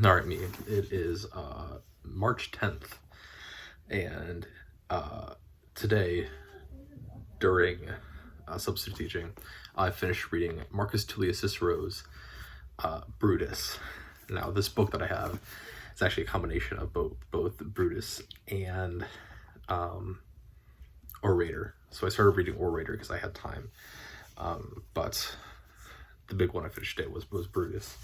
All right, me. It is March 10th, and today, during substitute teaching, I finished reading Marcus Tullius Cicero's Brutus. Now, this book that I have is actually a combination of both Brutus and Orator. So I started reading Orator because I had time, but the big one I finished today was Brutus.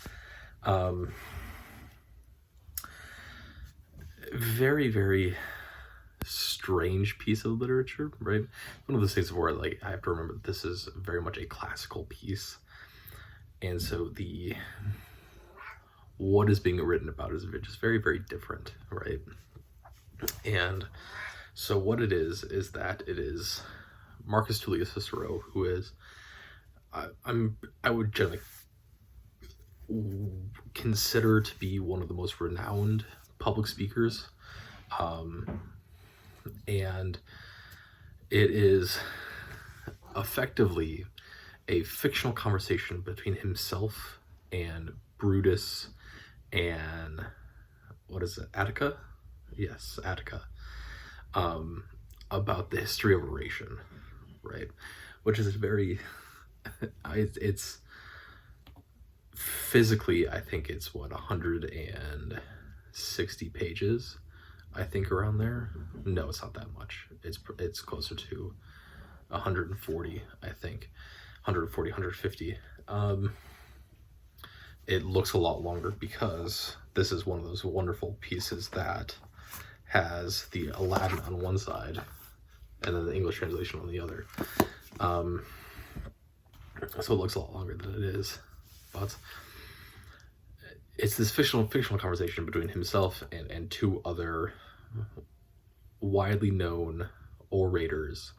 Very, very strange piece of literature, right? One of those things where, like, I have to remember that this is very much a classical piece, and so what is being written about is just very, very different, right? And so what it is that it is Marcus Tullius Cicero, who is I would generally consider to be one of the most renowned public speakers, and it is effectively a fictional conversation between himself and Brutus and what is it, Attica? Yes, Attica, about the history of oration, right? Which is very, it's physically, I think it's 160 pages, I think, around there. No, it's not that much. It's closer to 140, I think. 140, 150. It looks a lot longer because this is one of those wonderful pieces that has the Aladdin on one side and then the English translation on the other. So it looks a lot longer than it is, but it's this fictional conversation between himself and two other widely known orators,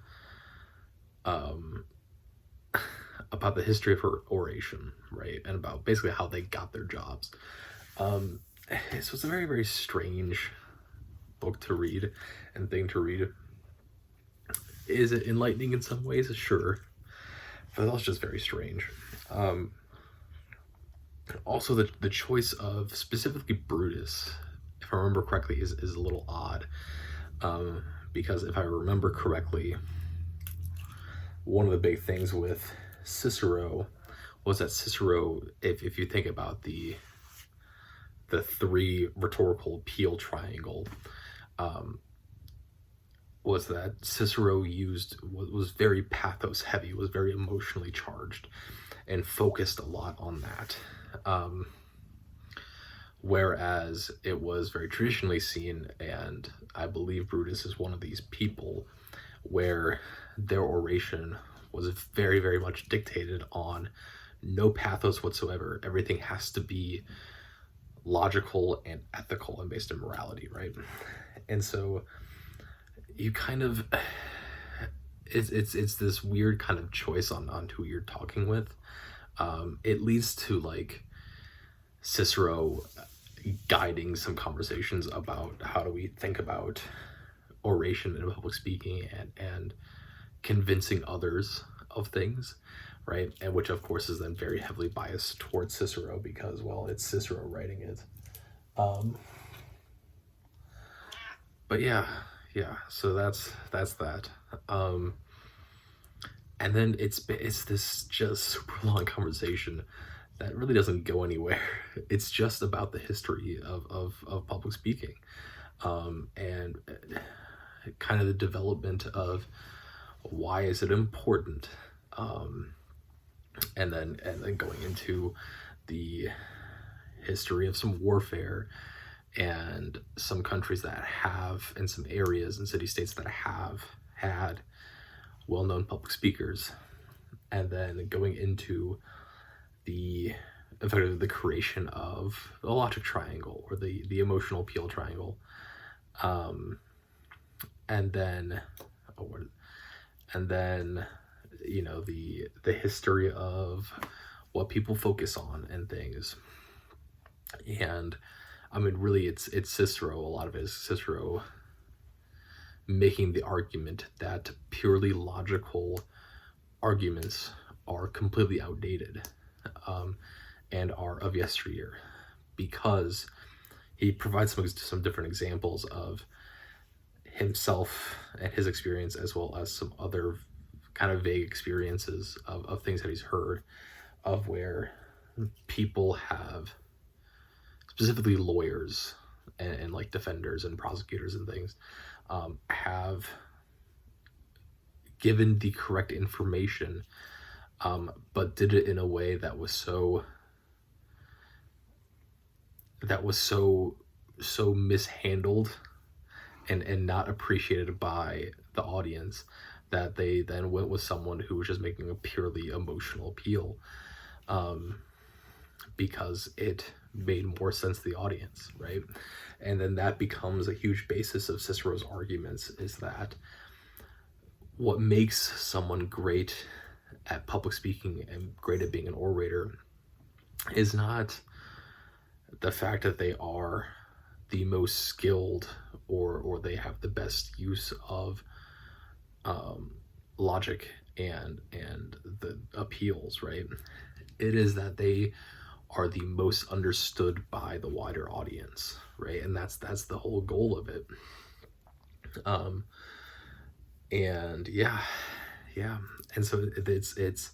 about the history of her oration, right? And about basically how they got their jobs. So it's a very, very strange book to read and thing to read. Is it enlightening in some ways? Sure. But that's just very strange. Also, the choice of specifically Brutus, if I remember correctly, is a little odd. Because if I remember correctly, one of the big things with Cicero was that Cicero, if you think about the three rhetorical appeal triangle, was that Cicero was very pathos heavy, was very emotionally charged, and focused a lot on that. Whereas it was very traditionally seen, and I believe Brutus is one of these people, where their oration was very, very much dictated on no pathos whatsoever. Everything has to be logical and ethical and based in morality, right? And so you kind of, it's this weird kind of choice on who you're talking with. It leads to, like, Cicero guiding some conversations about how do we think about oration and public speaking and convincing others of things, right? And which, of course, is then very heavily biased towards Cicero because, well, it's Cicero writing it. But yeah, so that's that. And then it's this just super long conversation that really doesn't go anywhere. It's just about the history of public speaking, and kind of the development of why is it important, and then going into the history of some warfare and some countries that have, and some areas and city-states that have had well-known public speakers, and then going into effectively the creation of the logic triangle or the emotional appeal triangle, and then the history of what people focus on and things. And I mean, really, it's Cicero. A lot of it is Cicero making the argument that purely logical arguments are completely outdated, and are of yesteryear, because he provides some different examples of himself and his experience, as well as some other kind of vague experiences of things that he's heard, of where people have, specifically lawyers and like defenders and prosecutors and things, have given the correct information, but did it in a way that was so mishandled and not appreciated by the audience, that they then went with someone who was just making a purely emotional appeal, because it made more sense to the audience, right? And then that becomes a huge basis of Cicero's arguments, is that what makes someone great at public speaking and great at being an orator is not the fact that they are the most skilled or they have the best use of logic and the appeals, right? It is that they are the most understood by the wider audience, right? And that's the whole goal of it. And yeah. And so it's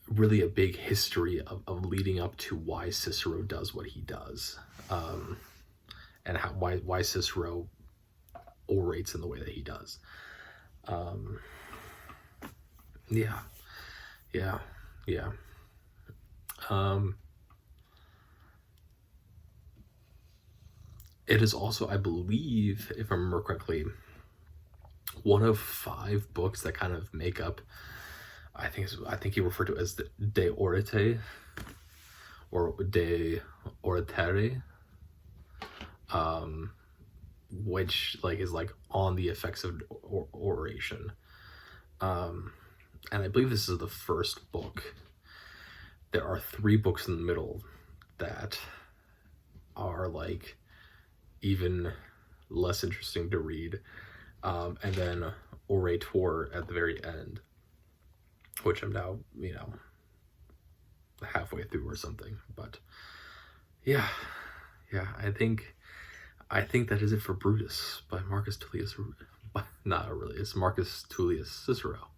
really a big history of leading up to why Cicero does what he does, and why Cicero orates in the way that he does. It is also, I believe, if I remember correctly, one of 5 books that kind of make up, I think he referred to it as the De Orate or De Oratere, which like is like on the effects of oration. And I believe this is the first book. There are 3 books in the middle that are like even less interesting to read, and then Orator at the very end, which I'm now, halfway through or something. But yeah, I think that is it for Brutus by Marcus Tullius. Not really, it's Marcus Tullius Cicero.